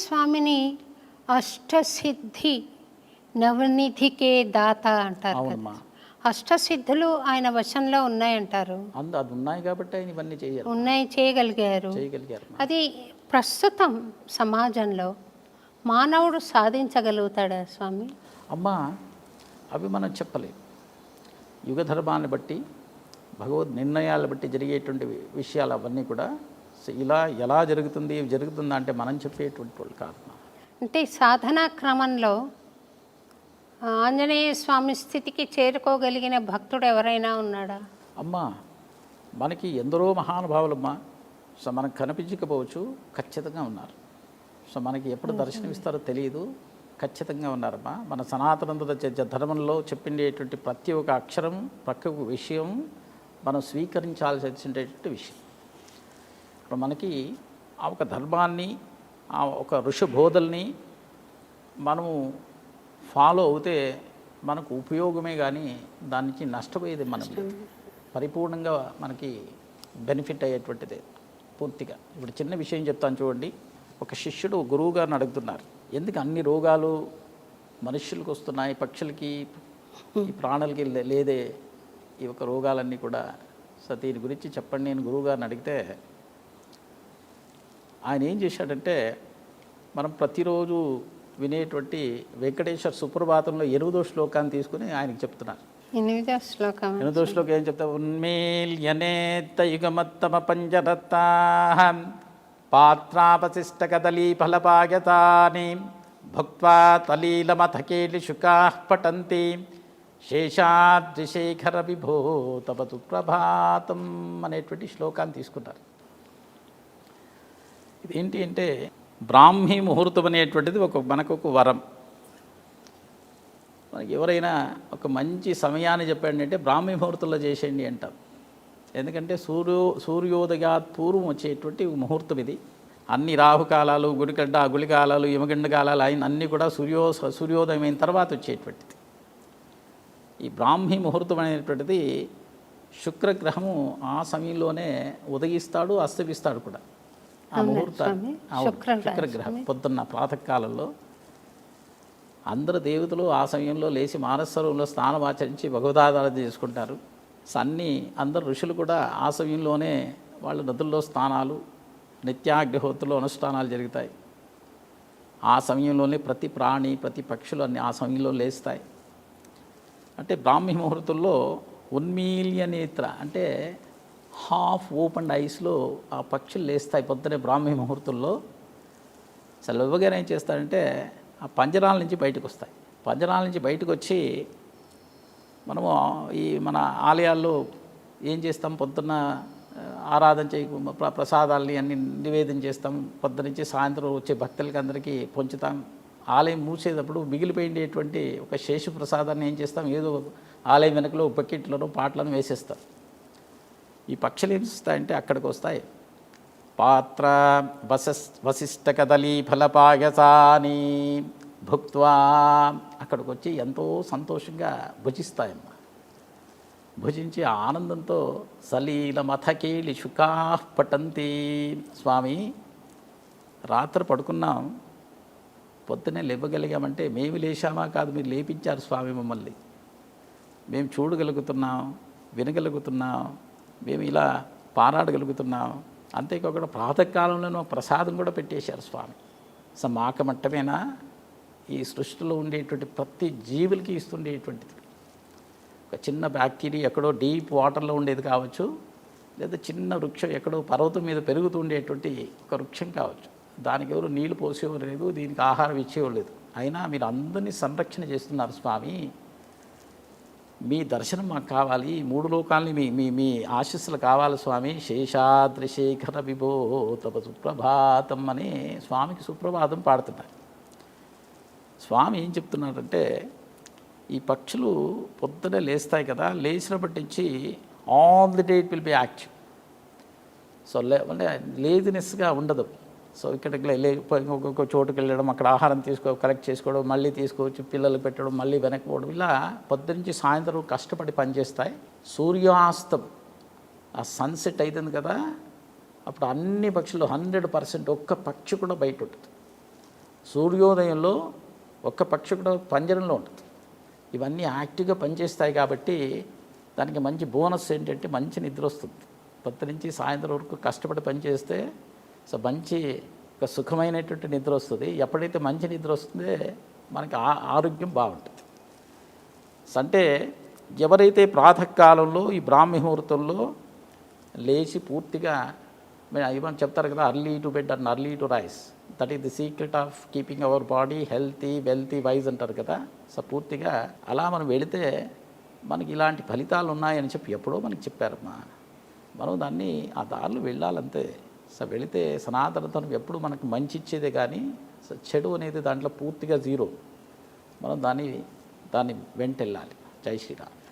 స్వామిని అష్టసిద్ధి నవనిధికే దాత అంటారు కదా. అష్టసిద్ధులు ఆయన వశంలో ఉన్నాయంటారు. అది ఉన్నాయి కాబట్టి ఆయన ఇవన్నీ చేయగలిగారు. అది ప్రస్తుతం సమాజంలో మానవుడు సాధించగలుగుతాడా స్వామి? అమ్మా, అవి మనం చెప్పలేం. యుగ ధర్మాన్ని బట్టి, భగవద్ నిర్ణయాలు బట్టి జరిగేటువంటి విషయాలు అవన్నీ కూడా ఇలా ఎలా జరుగుతుందా అంటే మనం చెప్పేటువంటి వాళ్ళు కాదు. అంటే సాధనా క్రమంలో ఆంజనేయ స్వామి స్థితికి చేరుకోగలిగిన భక్తుడు ఎవరైనా ఉన్నాడా? అమ్మా, మనకి ఎందరో మహానుభావులమ్మా. సో మనకు కనిపించకపోవచ్చు, ఖచ్చితంగా ఉన్నారు. సో మనకి ఎప్పుడు దర్శనమిస్తారో తెలియదు, ఖచ్చితంగా ఉన్నారమ్మా. మన సనాతన ధర్మంలో చెప్పిండేటువంటి ప్రతి ఒక్క అక్షరం, ప్రతి ఒక్క విషయం మనం స్వీకరించాల్సినటువంటి విషయం. ఇప్పుడు మనకి ఆ ఒక ధర్మాన్ని, ఆ ఒక ఋషి బోధల్ని మనము ఫాలో అవుతే మనకు ఉపయోగమే కానీ దాని నుంచి నష్టపోయేది మనం పరిపూర్ణంగా మనకి బెనిఫిట్ అయ్యేటువంటిది పూర్తిగా. ఇప్పుడు చిన్న విషయం చెప్తాను చూడండి. ఒక శిష్యుడు గురువు గారిని అడుగుతున్నారు, ఎందుకు అన్ని రోగాలు మనుష్యులకు వస్తున్నాయి, పక్షులకి ఈ ప్రాణులకి లేదే ఈ ఒక రోగాలన్నీ కూడా, సో దీని గురించి చెప్పండి నేను గురువు గారిని అడిగితే ఆయన ఏం చేశాడంటే, మనం ప్రతిరోజు వినేటువంటి వెంకటేశ్వర సుప్రభాతంలో 8వ శ్లోకాన్ని తీసుకుని ఆయనకి చెప్తున్నారు. 8వ శ్లోకం ఏం చెప్తా, ఉన్మేల్యనేత్తయుగమత్తమ పంచరత్తాహం పాత్రాపశిష్ట కదలీ ఫలపాయతాని భక్త్వా తలీలమథకేలి శుకాః పఠంతి శేషాద్రిశేఖర విభో తపతు ప్రభాతం అనేటువంటి శ్లోకాన్ని తీసుకున్నారు. ఇదేంటి అంటే బ్రాహ్మీ ముహూర్తం అనేటువంటిది మనకు ఒక వరం. మనకి ఎవరైనా ఒక మంచి సమయాన్ని చెప్పండి అంటే బ్రాహ్మీ ముహూర్తంలో చేసేయండి అంటాం. ఎందుకంటే సూర్యోదయాత్ పూర్వం వచ్చేటువంటి ముహూర్తం ఇది. అన్ని రాహుకాలాలు, గుళికాలాలు, యమగండ కాలాలు అన్నీ కూడా సూర్యోదయం అయిన తర్వాత వచ్చేటువంటిది. ఈ బ్రాహ్మీ ముహూర్తం అనేటువంటిది శుక్రగ్రహము ఆ సమయంలోనే ఉదయిస్తాడు, అస్తమిస్తాడు కూడా. ఆ ముహూర్తాన్ని శుక్రగ్రహం పొద్దున్న ప్రాతకాలంలో అందరు దేవతలు ఆ సమయంలో లేచి మానసరోవరంలో స్నానమాచరించి భగవదారాధన చేసుకుంటారు. అందరు ఋషులు కూడా ఆ సమయంలోనే వాళ్ళ నదుల్లో స్నానాలు, నిత్యాగ్నిహోత్రులు అనుష్ఠానాలు జరుగుతాయి. ఆ సమయంలోనే ప్రతి ప్రాణి, ప్రతి పక్షులు అన్ని ఆ సమయంలో లేస్తాయి. అంటే బ్రాహ్మీ ముహూర్తంలో ఉన్మీల్య నేత్ర అంటే హాఫ్ ఓపెన్ ఐస్లో ఆ పక్షులు లేస్తాయి పొద్దునే బ్రాహ్మీ ముహూర్తంలో. అసలు ఇవ్వగానే ఏం చేస్తారంటే ఆ పంజరాల నుంచి బయటకు వస్తాయి. పంజరాల నుంచి బయటకు వచ్చి మనము మన ఆలయాల్లో ఏం చేస్తాం, పొద్దున్న ఆరాధన ప్రసాదాలని అన్ని నివేదన చేస్తాం. పొద్దునుంచి సాయంత్రం వచ్చే భక్తులకి అందరికీ పంచుతాం. ఆలయం మూసేటప్పుడు మిగిలిపోయేటువంటి ఒక శేషు ప్రసాదాన్ని ఏం చేస్తాం, ఏదో ఆలయం వెనకలో బకెట్లను పాటలను వేసేస్తాం. ఈ పక్షులు ఏం చేస్తాయంటే అక్కడికి వస్తాయి. పాత్ర వశిష్ట కదలీ ఫలపాయసాని భుక్త్వా అక్కడికి వచ్చి ఎంతో సంతోషంగా భుజిస్తాయమ్మా. భుజించి ఆనందంతో సలీలమథకేలి శుకాః పఠంతి. స్వామి, రాత్రి పడుకున్నాం, పొద్దునే లేవగలిగామంటే మేము లేచామా కాదు, మీరు లేపించారు స్వామి మమ్మల్ని. మేము చూడగలుగుతున్నాం, వినగలుగుతున్నాం, మేము ఇలా పారాడగలుగుతున్నాం. అంతేకాకుండా ప్రాతకాలంలో ప్రసాదం కూడా పెట్టేశారు స్వామి. సో మాకమట్టమేనా ఈ సృష్టిలో ఉండేటువంటి ప్రతి జీవులకి ఇస్తుండేటువంటిది. ఒక చిన్న బ్యాక్టీరియా ఎక్కడో డీప్ వాటర్లో ఉండేది కావచ్చు, లేదా చిన్న వృక్షం ఎక్కడో పర్వతం మీద పెరుగుతూ ఉండేటువంటి ఒక వృక్షం కావచ్చు. దానికి ఎవరు నీళ్లు పోసేవారు లేదు, దీనికి ఆహారం ఇచ్చేవారు లేదు. అయినా మీరు అందరినీ సంరక్షణ చేస్తున్నారు స్వామి. మీ దర్శనం మాకు కావాలి, 3 లోకాలని మీ ఆశీస్సులు కావాలి స్వామి. శేషాద్రిశేఖర విభో తప సుప్రభాతం అని స్వామికి సుప్రభాతం పాడుతున్నారు. స్వామి ఏం చెప్తున్నారంటే, ఈ పక్షులు పొద్దునే లేస్తాయి కదా, లేచినప్పటి నుంచి all the day it will be active. So అంటే లేజినెస్గా ఉండదు. సో ఇక్కడికి ఇంకొక చోటుకి వెళ్ళడం, అక్కడ ఆహారం కలెక్ట్ చేసుకోవడం, మళ్ళీ తీసుకొచ్చి పిల్లలు పెట్టడం, మళ్ళీ వెనక్కిపోవడం, ఇలా పొద్దు నుంచి సాయంత్రం కష్టపడి పనిచేస్తాయి. సూర్యాస్తం ఆ సన్సెట్ అవుతుంది కదా, అప్పుడు అన్ని పక్షులు 100% ఒక్క పక్షి కూడా బయట ఉంటుంది. సూర్యోదయంలో ఒక్క పక్షి కూడా పంజరంలో ఉంటుంది. ఇవన్నీ యాక్టివ్గా పనిచేస్తాయి కాబట్టి దానికి మంచి బోనస్ ఏంటంటే మంచి నిద్ర వస్తుంది. పొద్దు నుంచి సాయంత్రం వరకు కష్టపడి పనిచేస్తే సో మంచి ఒక సుఖమైనటువంటి నిద్ర వస్తుంది. ఎప్పుడైతే మంచి నిద్ర వస్తుందో మనకి ఆరోగ్యం బాగుంటుంది. అంటే ఎవరైతే ప్రాతకాలంలో ఈ బ్రాహ్మీ ముహూర్తంలో లేచి పూర్తిగా ఇవన్నీ చెప్తారు కదా, early to bed and early to rice, that is the secret of keeping our body healthy wealthy wise అంటారు కదా. సో పూర్తిగా అలా మనం వెళితే మనకి ఇలాంటి ఫలితాలు ఉన్నాయని చెప్పి ఎప్పుడో మనకి చెప్పారమ్మా. మనం దాన్ని ఆ దారిలో వెళ్ళాలంతే. సో వెళితే సనాతనతనం ఎప్పుడు మనకు మంచి ఇచ్చేదే కానీ సో చెడు అనేది దాంట్లో పూర్తిగా జీరో. మనం దాన్ని వెంట వెళ్ళాలి. జై శ్రీరామ్.